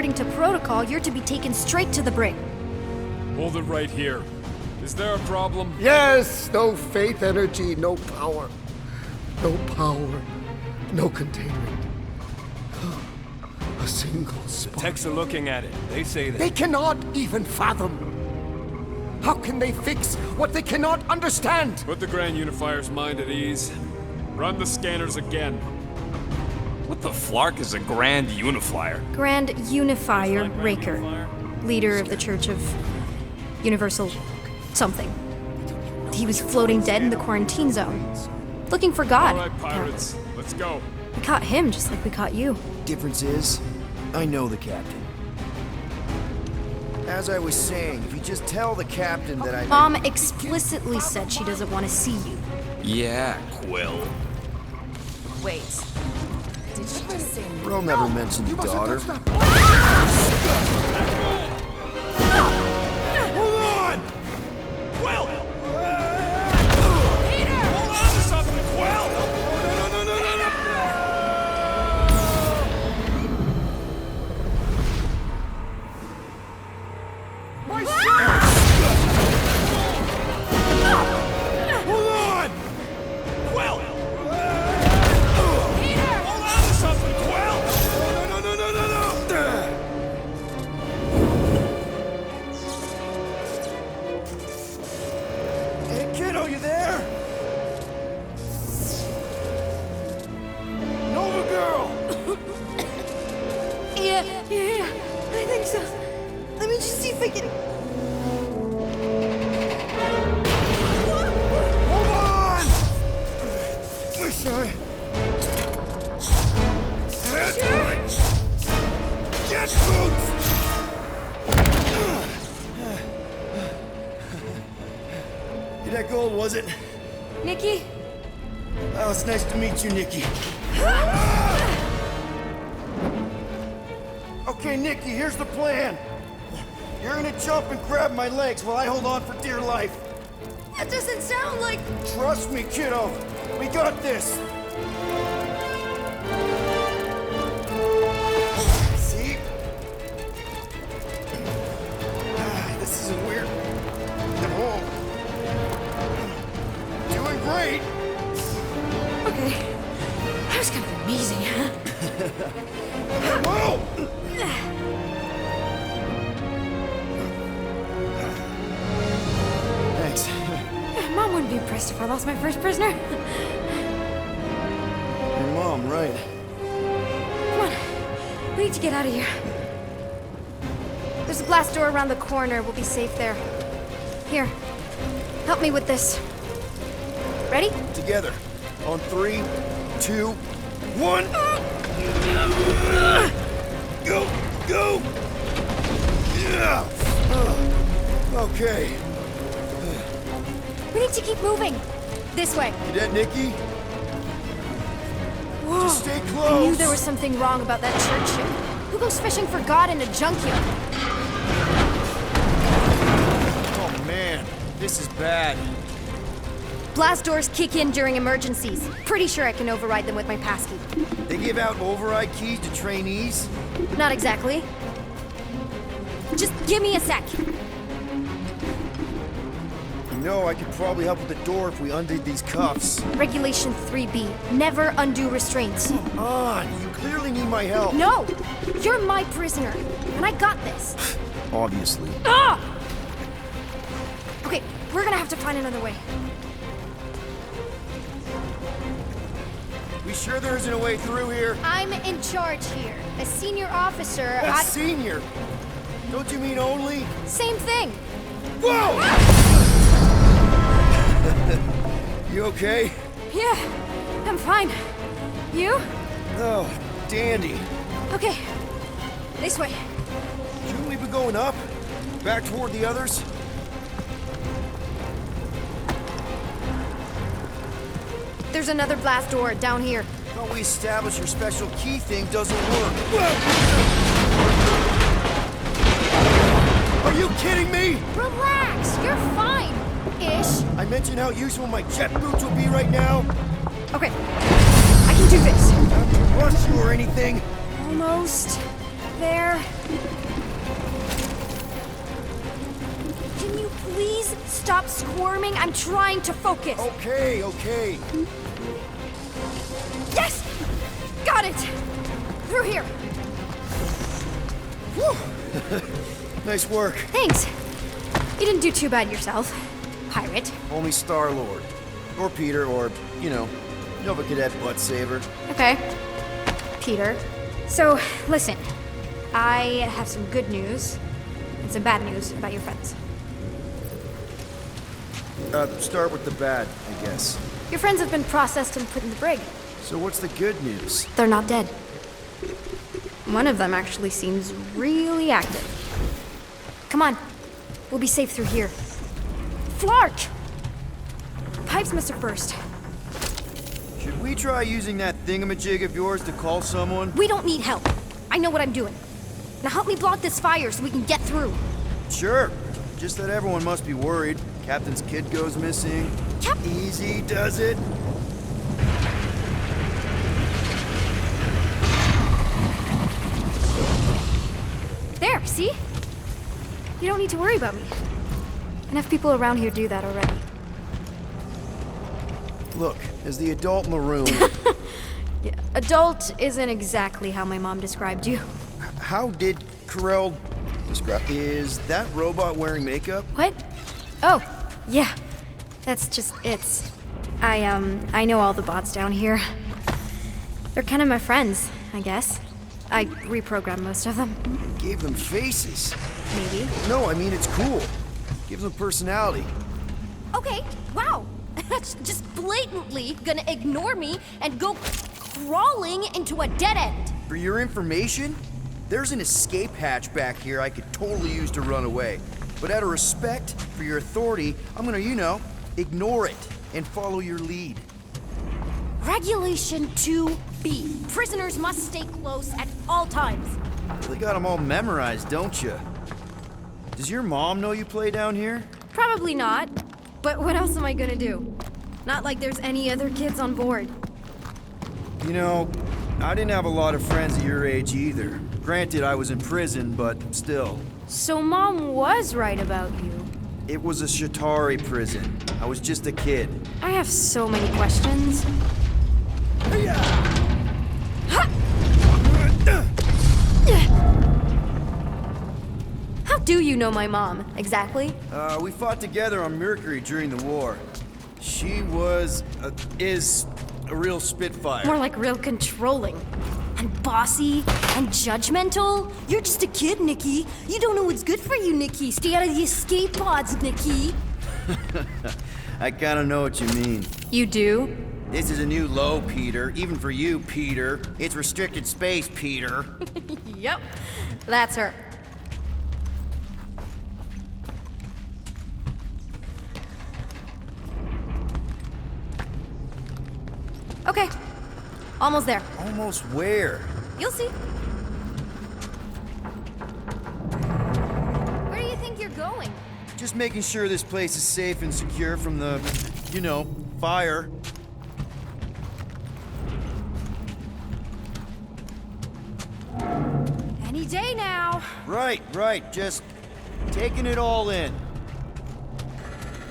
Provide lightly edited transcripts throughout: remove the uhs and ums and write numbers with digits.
according to protocol, you're to be taken straight to the brig. Hold it right here. Is there a problem? Yes, no faith energy, no power. No power, no containment. A single spark. Techs are looking at it. They say that. They cannot even fathom. How can they fix what they cannot understand? Put the Grand Unifier's mind at ease. Run the scanners again. What the flark is a Grand Unifier? Grand Unifier Raker, leader of the Church of Universal something. He was floating dead in the quarantine zone, looking for God. All right, pirates. Let's go. We caught him just like we caught you. Difference is, I know the captain. As I was saying, if you just tell the captain that I... Mom explicitly said she doesn't want to see you. Yeah, Quill. Wait. Did she just say Bro never mentioned the daughter. Hold on! Quill! Peter! Hold on to something, Quill! No! My shit! Hold on! Quill! Peter! Hold on to something, Quill! No! Hey, kiddo, you there? Nova girl! Yeah, I think so. Let me just see if I can... Hold on! Sorry. Get boots! You're that gold, was it? Nikki? Oh, it's nice to meet you, Nikki. Okay, Nikki, here's the plan. You're gonna jump and grab my legs while I hold on for dear life. That doesn't sound like... Trust me, kiddo. We got this. See? This isn't weird. At all. Doing great. Okay. That was kind of amazing, huh? Whoa! Thanks. Mom wouldn't be impressed if I lost my first prisoner. Your mom, right? Come on. We need to get out of here. There's a glass door around the corner. We'll be safe there. Here. Help me with this. Ready? Together. On 3, 2, 1. Go! Yeah. Okay. We need to keep moving. This way. You dead, Nikki? Whoa. Just stay I close. knew there was something wrong about that church ship. Who goes fishing for God in a junkyard? Oh man, this is bad. Blast doors kick in during emergencies. Pretty sure I can override them with my passkey. They give out override keys to trainees? Not exactly. Just give me a sec. You know, I could probably help with the door if we undid these cuffs. Regulation 3B. Never undo restraints. Come on, you clearly need my help. No! You're my prisoner. And I got this. Obviously. Ah! Okay, we're gonna have to find another way. We sure there isn't a way through here? I'm in charge here. As senior officer, A I... senior? Don't you mean only? Same thing. Whoa! You okay? Yeah, I'm fine. You? Oh, dandy. Okay. This way. Shouldn't we be going up? Back toward the others? There's another blast door down here. Thought we established your special key thing doesn't work. Are you kidding me? Relax, you're fine. Ish. I mentioned how useful my jet boots will be right now. Okay, I can do this. Not to rush you or anything. Almost. there. Can you please stop squirming? I'm trying to focus. Okay, okay. Yes! Got it! Through here. Nice work. Thanks. You didn't do too bad yourself, pirate. Only Star-Lord. Or Peter, or, you know, Nova Cadet Butt Saver. Okay. Peter. So, listen. I have some good news and some bad news about your friends. Start with the bad, I guess. Your friends have been processed and put in the brig. So what's the good news? They're not dead. One of them actually seems really active. Come on. We'll be safe through here. Flark! Pipes must have burst. Should we try using that thingamajig of yours to call someone? We don't need help. I know what I'm doing. Now help me block this fire so we can get through. Sure. Just that everyone must be worried. Captain's kid goes missing. Easy does it. There, see? You don't need to worry about me. Enough people around here do that already. Look, as the adult in the room, Yeah, adult isn't exactly how my mom described you. how did Karel describe? Is that robot wearing makeup? What? Oh, yeah. That's just it's. I know all the bots down here. They're kind of my friends, I guess. I reprogrammed most of them. Gave them faces. Maybe. No, I mean it's cool. Gives them personality. Okay, wow. That's just blatantly gonna ignore me and go crawling into a dead end. For your information, there's an escape hatch back here I could totally use to run away. But out of respect for your authority, I'm gonna, you know, ignore it and follow your lead. Regulation 2B. Prisoners must stay close at all times. Really got them all memorized, don't you? Does your mom know you play down here? Probably not. But what else am I gonna do? Not like there's any other kids on board. You know, I didn't have a lot of friends at your age either. Granted, I was in prison, but still. So Mom was right about you. It was a Shatari prison. I was just a kid. I have so many questions. How do you know my mom, exactly? We fought together on Mercury during the war. She is a real spitfire. More like real controlling. And bossy and judgmental. You're just a kid, Nikki. You don't know what's good for you, Nikki. Stay out of the escape pods, Nikki. I kinda know what you mean. You do? This is a new low, Peter. Even for you, Peter. It's restricted space, Peter. Yep. That's her. Okay. Almost there. Almost where? You'll see. Where do you think you're going? Just making sure this place is safe and secure from the, you know, fire. Any day now. Right. Just taking it all in.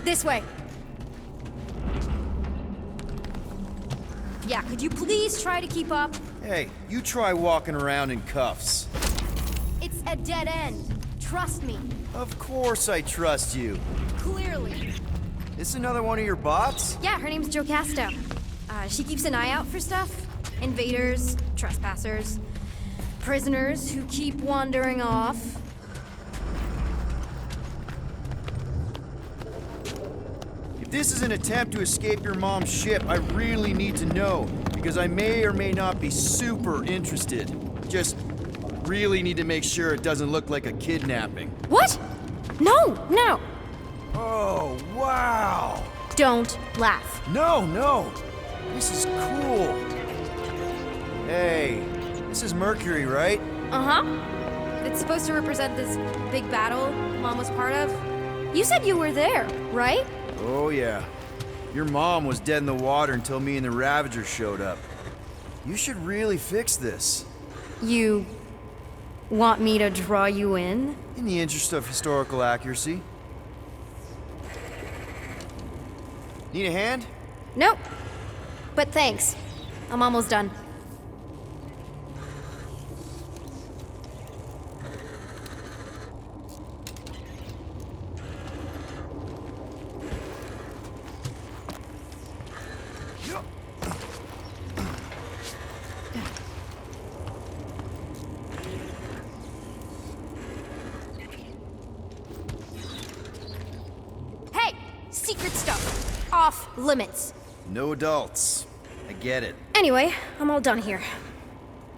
This way. Yeah, could you please try to keep up? Hey, you try walking around in cuffs. It's a dead end. Trust me. Of course I trust you. Clearly. This another one of your bots? Yeah, her name's Jocasta. She keeps an eye out for stuff. Invaders, trespassers, prisoners who keep wandering off. If this is an attempt to escape your mom's ship, I really need to know, because I may or may not be super interested. Just really need to make sure it doesn't look like a kidnapping. What? No. Oh, wow! Don't laugh. No! This is cool. Hey, this is Mercury, right? Uh-huh. It's supposed to represent this big battle Mom was part of. You said you were there, right? Oh, yeah. Your mom was dead in the water until me and the Ravager showed up. You should really fix this. You Want me to draw you in? In the interest of historical accuracy. Need a hand? Nope. But thanks. I'm almost done. Hey! Secret stuff. Off limits. No adults. I get it. Anyway, I'm all done here.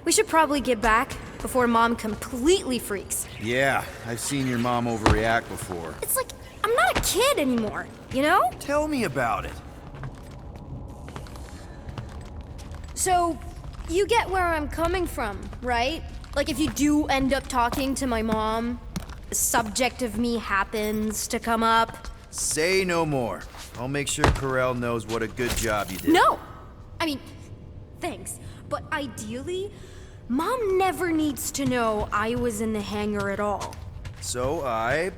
We should probably get back before Mom completely freaks. Yeah, I've seen your mom overreact before. It's like, I'm not a kid anymore, you know? Tell me about it. So, you get where I'm coming from, right? Like, if you do end up talking to my mom, the subject of me happens to come up. Say no more. I'll make sure Corell knows what a good job you did. No! I mean, thanks. But ideally, Mom never needs to know I was in the hangar at all. So I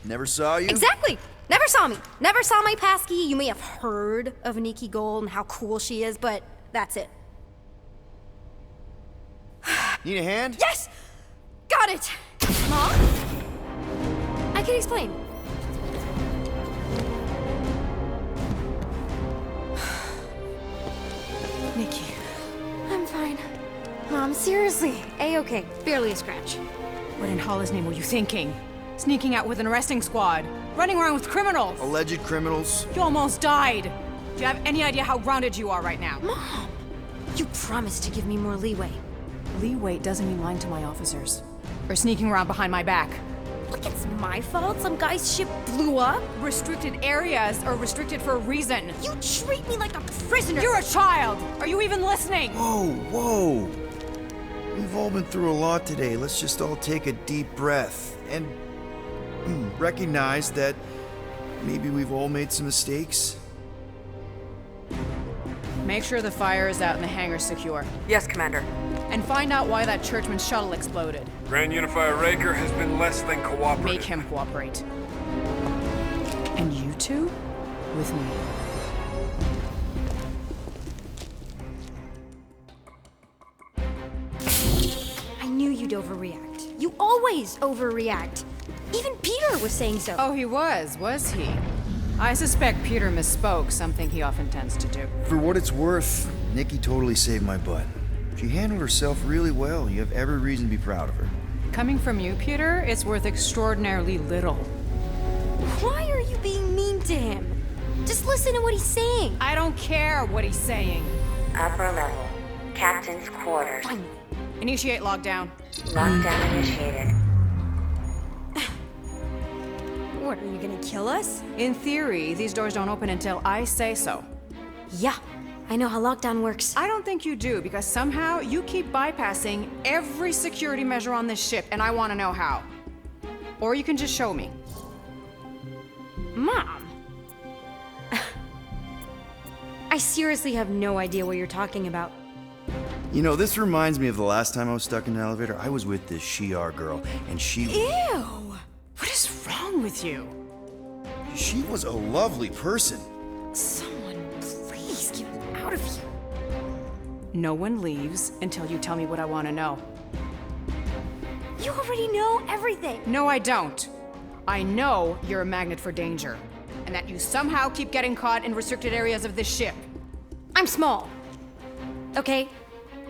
never saw you? Exactly! Never saw me. Never saw my passkey. You may have heard of Nikki Gold and how cool she is, but that's it. Need a hand? Yes! Got it! Mom? I can explain. Nikki. I'm fine. Mom, seriously. A-okay. Barely a scratch. What in Hollis' name were you thinking? Sneaking out with an arresting squad? Running around with criminals? Alleged criminals? You almost died! Do you have any idea how grounded you are right now? Mom! You promised to give me more leeway. Leeway doesn't mean lying to my officers. Or sneaking around behind my back. Look, it's my fault some guy's ship blew up. Restricted areas are restricted for a reason. You treat me like a prisoner. You're a child! Are you even listening? Whoa, whoa. We've all been through a lot today. Let's just all take a deep breath and recognize that maybe we've all made some mistakes. Make sure the fire is out and the hangar's secure. Yes, Commander. And find out why that churchman's shuttle exploded. Grand Unifier Raker has been less than cooperative. Make him cooperate. And you two? With me. I knew you'd overreact. You always overreact. Even Peter was saying so. Oh, he was he? I suspect Peter misspoke, something he often tends to do. For what it's worth, Nikki totally saved my butt. She handled herself really well. You have every reason to be proud of her. Coming from you, Peter, it's worth extraordinarily little. Why are you being mean to him? Just listen to what he's saying. I don't care what he's saying. Upper level. Captain's quarters. Finally. Initiate lockdown. Lockdown initiated. What, are you gonna kill us? In theory, these doors don't open until I say so. Yeah, I know how lockdown works. I don't think you do, because somehow you keep bypassing every security measure on this ship, and I want to know how. Or you can just show me. Mom! I seriously have no idea what you're talking about. You know, this reminds me of the last time I was stuck in an elevator. I was with this Shi'ar girl, and she What is wrong with you? was a lovely person. Someone, please get me out of here. No one leaves until you tell me what I want to know. You already know everything. No, I don't. I know you're a magnet for danger, and that you somehow keep getting caught in restricted areas of this ship. I'm small. Okay?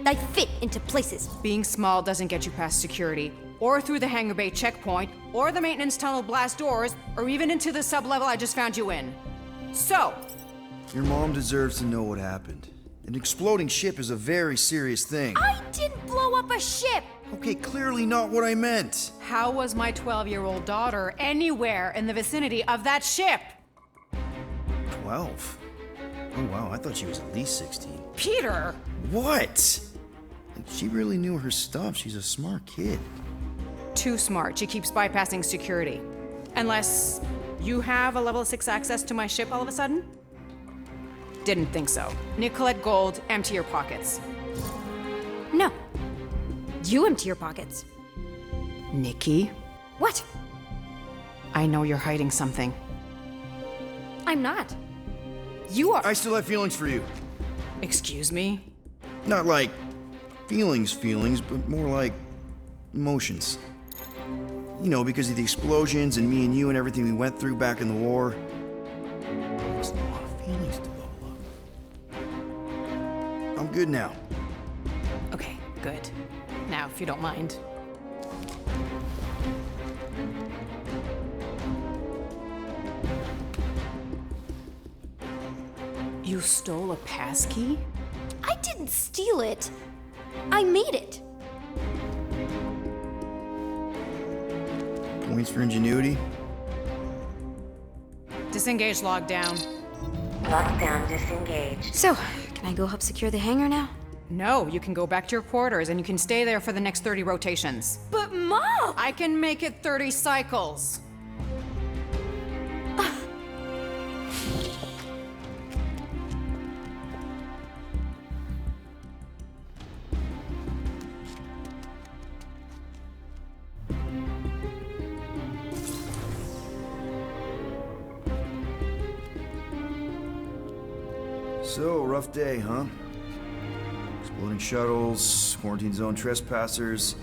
I fit into places. Being small doesn't get you past security, or through the hangar bay checkpoint, or the maintenance tunnel blast doors, or even into the sub-level I just found you in. So, Your mom deserves to know what happened. An exploding ship is a very serious thing. I didn't blow up a ship. Okay, clearly not what I meant. how was my 12-year-old daughter anywhere in the vicinity of that ship? 12? Oh wow, I thought she was at least 16. Peter! What? She really knew her stuff. She's a smart kid. Too smart. She keeps bypassing security. Unless you have a level 6 access to my ship all of a sudden? Didn't think so. Nicolette Gold, empty your pockets. No. You empty your pockets. Nikki, What? I know you're hiding something. I'm not. You are. I still have feelings for you. Excuse me? Not like feelings, but more like emotions. You know, because of the explosions and me and you and everything we went through back in the war. There's a lot of feelings to bubble up. I'm good now. Okay, good. Now, if you don't mind. You stole a passkey? I didn't steal it. I made it. Points for ingenuity. Disengage lockdown. Lockdown disengaged. So, can I go help secure the hangar now? No, you can go back to your quarters and you can stay there for the next 30 rotations. But Mom! I can make it 30 cycles. So, rough day, huh? Exploding shuttles, quarantine zone trespassers,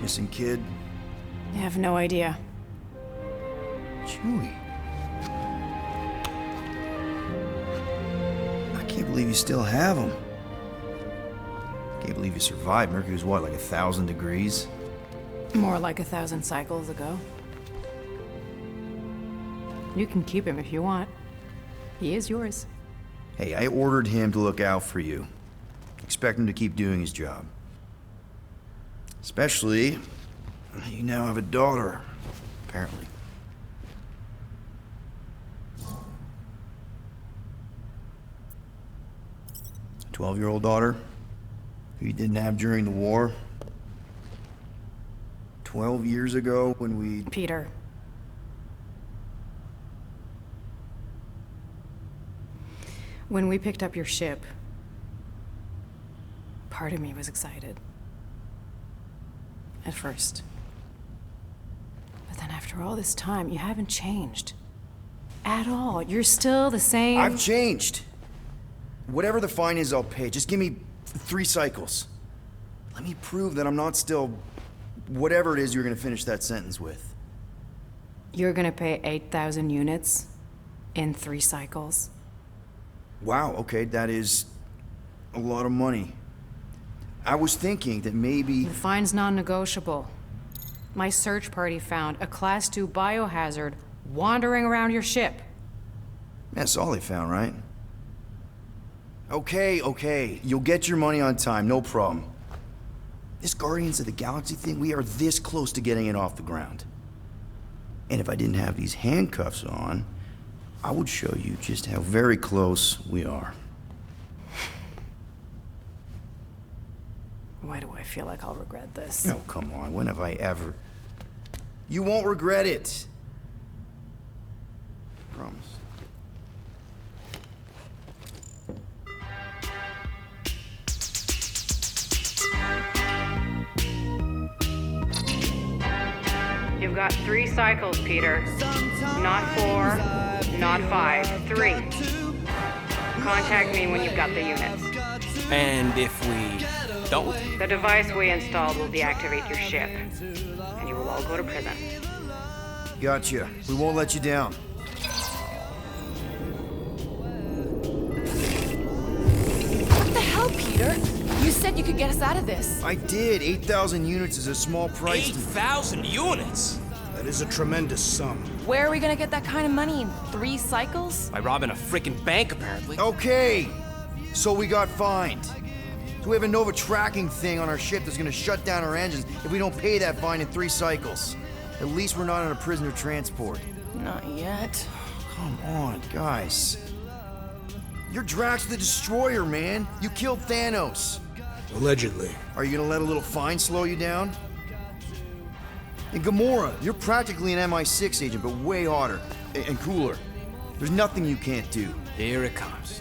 missing kid. I have no idea. Chewie. I can't believe you still have him. Can't believe you survived. Mercury was what, like 1,000 degrees? More like 1,000 cycles ago. You can keep him if you want. He is yours. Hey, I ordered him to look out for you. Expect him to keep doing his job. Especially, you now have a daughter, apparently. A 12-year-old daughter who you didn't have during the war. 12 years ago when we... Peter. When we picked up your ship, part of me was excited. At first. But then after all this time, you haven't changed. At all. You're still the same. I've changed. Whatever the fine is, I'll pay. Just give me 3 cycles. Let me prove that I'm not still... whatever it is you're gonna finish that sentence with. You're gonna pay 8,000 units in 3 cycles. Wow, okay, that is a lot of money. I was thinking that maybe... The fine's non-negotiable. My search party found a Class 2 biohazard wandering around your ship. That's all they found, right? Okay, you'll get your money on time, no problem. This Guardians of the Galaxy thing, we are this close to getting it off the ground. And if I didn't have these handcuffs on, I would show you just how very close we are. Why do I feel like I'll regret this? Oh, come on, when have I ever... You won't regret it. Promise. You've got 3 cycles, Peter. Not 4, not 5, 3. Contact me when you've got the units. And if we don't? The device we installed will deactivate your ship, and you will all go to prison. Gotcha. We won't let you down. What the hell, Peter? You said you could get us out of this. I did. 8,000 units is a small price to... 8,000 units? That is a tremendous sum. Where are we gonna get that kind of money in 3 cycles? By robbing a freaking bank, apparently. Okay, so we got fined. So we have a Nova tracking thing on our ship that's gonna shut down our engines if we don't pay that fine in 3 cycles. At least we're not on a prisoner transport. Not yet. Come on, guys. You're Drax the Destroyer, man. You killed Thanos. Allegedly. Are you gonna let a little fine slow you down? And Gamora, you're practically an MI6 agent, but way hotter and cooler. There's nothing you can't do. Here it comes.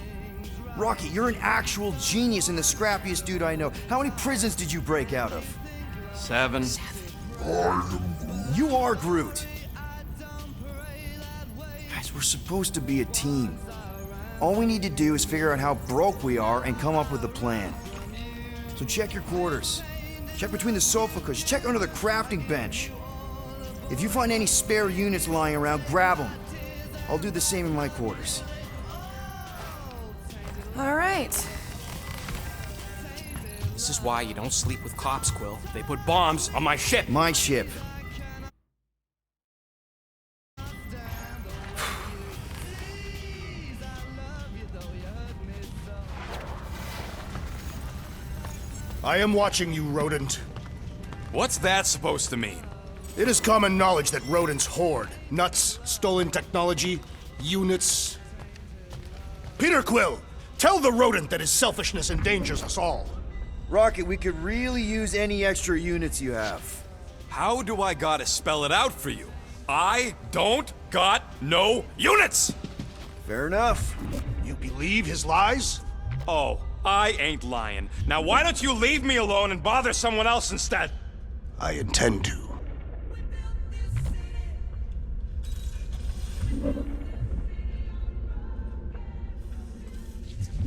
Rocky, you're an actual genius and the scrappiest dude I know. How many prisons did you break out of? 7. You are Groot. Guys, we're supposed to be a team. All we need to do is figure out how broke we are and come up with a plan. So check your quarters. Check between the sofa cushions. Check under the crafting bench. If you find any spare units lying around, grab them. I'll do the same in my quarters. All right. This is why you don't sleep with cops, Quill. They put bombs on my ship. My ship. I am watching you, rodent. What's that supposed to mean? It is common knowledge that rodents hoard nuts, stolen technology, units. Peter Quill, tell the rodent that his selfishness endangers us all. Rocket, we could really use any extra units you have. How do I gotta spell it out for you? I don't got no units! Fair enough. You believe his lies? Oh, I ain't lying. Now why don't you leave me alone and bother someone else instead? I intend to.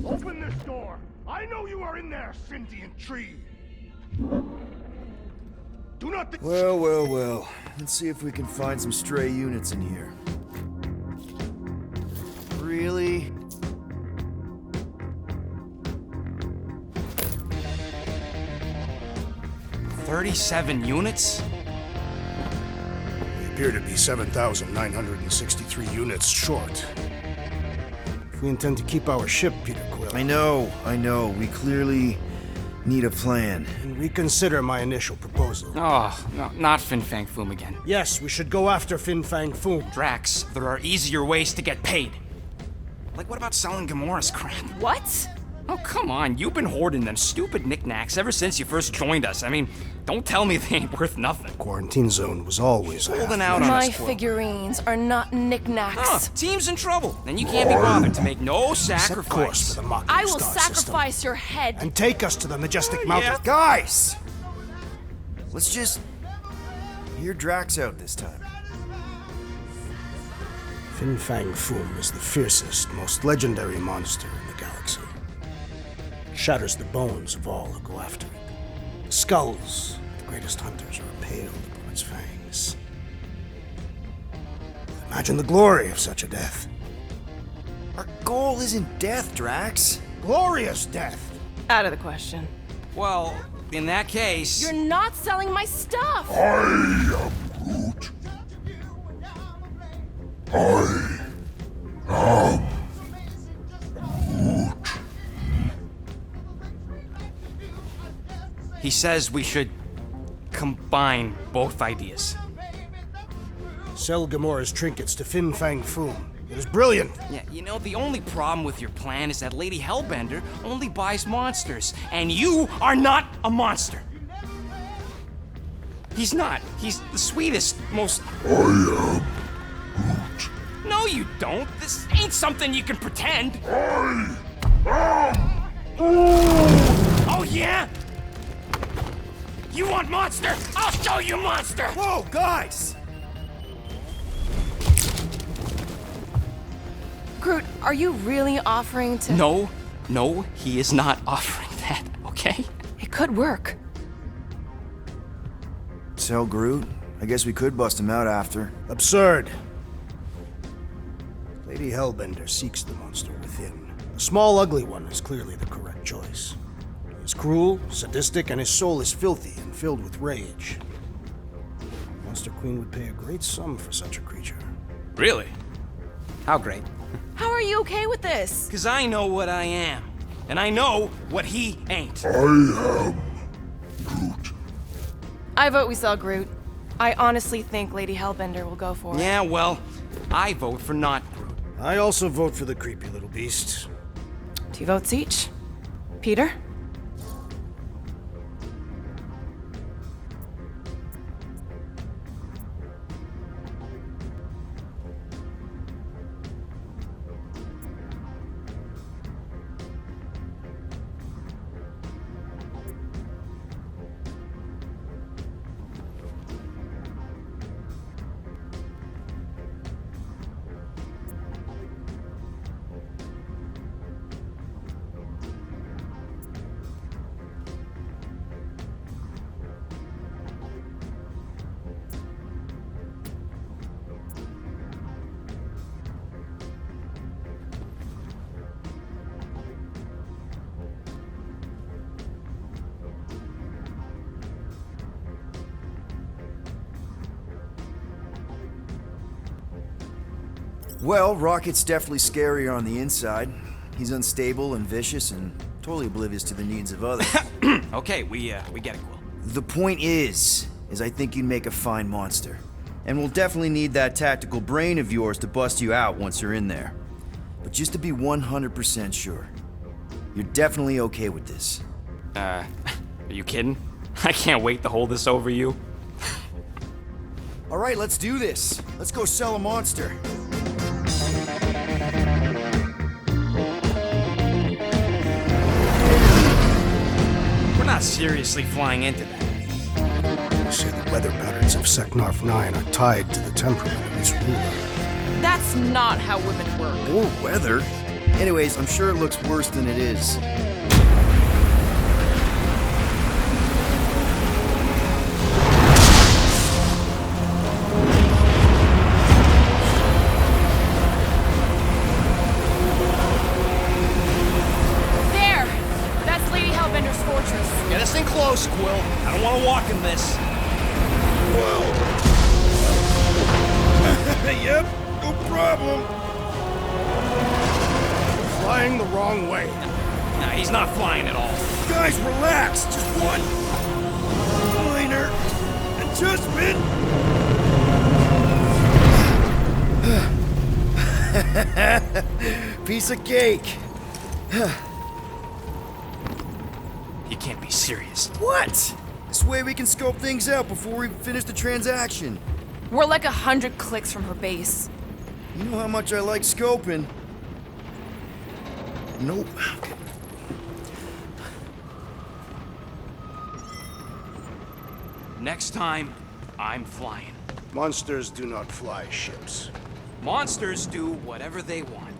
Open this door! I know you are in there, sentient tree! Do not think— Well. Let's see if we can find some stray units in here. Really? $37 units? We appear to be 7,963 units short. If we intend to keep our ship, Peter Quill, I know. We clearly need a plan. and reconsider my initial proposal. Oh, no, not Fin Fang Foom again. Yes, we should go after Fin Fang Foom. Drax, there are easier ways to get paid. Like, what about selling Gamora's crap? What? Oh, come on. You've been hoarding them stupid knickknacks ever since you first joined us. I mean, don't tell me they ain't worth nothing. Quarantine zone was always Holding out on My us, Quill. figurines are not knickknacks. Huh, team's in trouble. Then you can't be bothered to make no Set course sacrifice. for the Mocking I will Star sacrifice system your head. and take us to the majestic mountain. Guys! Let's just hear Drax out this time. Fin Fang Foom is the fiercest, most legendary monster in the galaxy. It shatters the bones of all who go after it. The skulls of the greatest hunters are impaled upon its fangs. Imagine the glory of such a death. Our goal isn't death, Drax. Glorious death! Out of the question. Well, in that case... You're not selling my stuff. He says we should combine both ideas. Sell Gamora's trinkets to Fin Fang Foom. It is brilliant. Yeah, you know, the only problem with your plan is that Lady Hellbender only buys monsters, and you are not a monster. He's not. He's the sweetest, most... I am Groot. No, you don't. This ain't something you can pretend. Oh, yeah? You want monster? I'll show you monster! Whoa, guys! Groot, are you really offering to... No, he is not offering that, okay? It could work. Sell Groot? I guess we could bust him out after. Absurd. Lady Hellbender seeks the monster within. A small, ugly one is clearly the correct choice. He is cruel, sadistic, and his soul is filthy and filled with rage. Monster Queen would pay a great sum for such a creature. Really? How great? How are you okay with this? Because I know what I am. And I know what he ain't. I vote we sell Groot. I honestly think Lady Hellbender will go for it. Yeah, well, I vote for not Groot. I also vote for the creepy little beast. 2 votes each. Peter? Well, Rocket's definitely scarier on the inside. He's unstable and vicious and totally oblivious to the needs of others. Okay, we get it, Quill. The point is I think you'd make a fine monster. And we'll definitely need that tactical brain of yours to bust you out once you're in there. But just to be 100% sure, you're definitely okay with this. Are you kidding? I can't wait to hold this over you. All right, let's do this. Let's go sell a monster. We're not seriously flying into that. They say the weather patterns of Seknarf 9 are tied to the temperament of its ruler. That's not how women work. Or weather. Anyways, I'm sure it looks worse than it is. There! That's Lady Hellbender's fortress. Get us in close, Quill. I don't want to walk in this. Yep, no problem. Flying the wrong way. Nah, he's not flying at all. Guys, relax. Just one minor adjustment. Piece of cake. You can't be serious. What? This way we can scope things out before we finish the transaction. We're like 100 clicks from her base. You know how much I like scoping. Nope. Okay. Next time, I'm flying. Monsters do not fly ships. Monsters do whatever they want.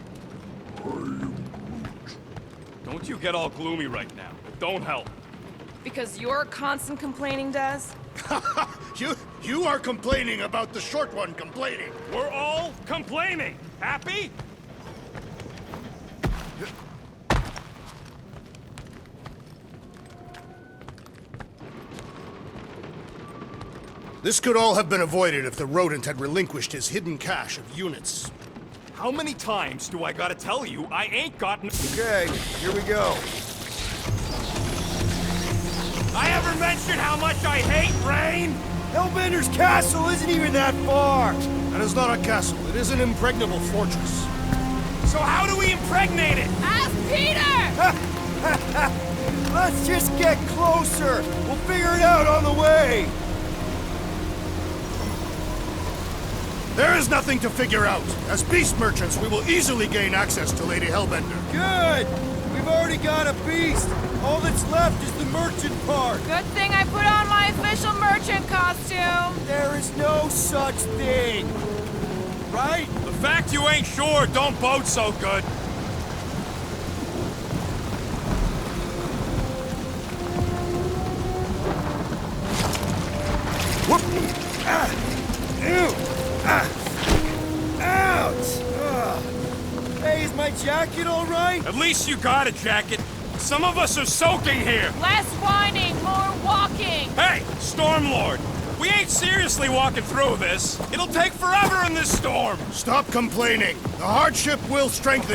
Don't you get all gloomy right now. It don't help. Because your constant complaining does? You are complaining about the short one complaining. We're all complaining. Happy? This could all have been avoided if the rodent had relinquished his hidden cache of units. How many times do I gotta tell you I ain't gotten... Okay, here we go. I ever mentioned how much I hate rain? Hellbender's castle isn't even that far. That is not a castle. It is an impregnable fortress. So how do we impregnate it? Ask Peter! Let's just get closer. We'll figure it out on the way. There is nothing to figure out. As beast merchants, we will easily gain access to Lady Hellbender. Good. We've already got a beast. All that's left is the merchant part. Good thing I put on my official merchant costume. There is no such thing. Right? The fact you ain't sure don't bode so good. Whoop! Ah! Ew! Ah! Ouch! Ugh. Hey, is my jacket all right? At least you got a jacket. Some of us are soaking here. Less whining, more walking. Hey, Stormlord. We ain't seriously walking through this. It'll take forever in this storm. Stop complaining. The hardship will strengthen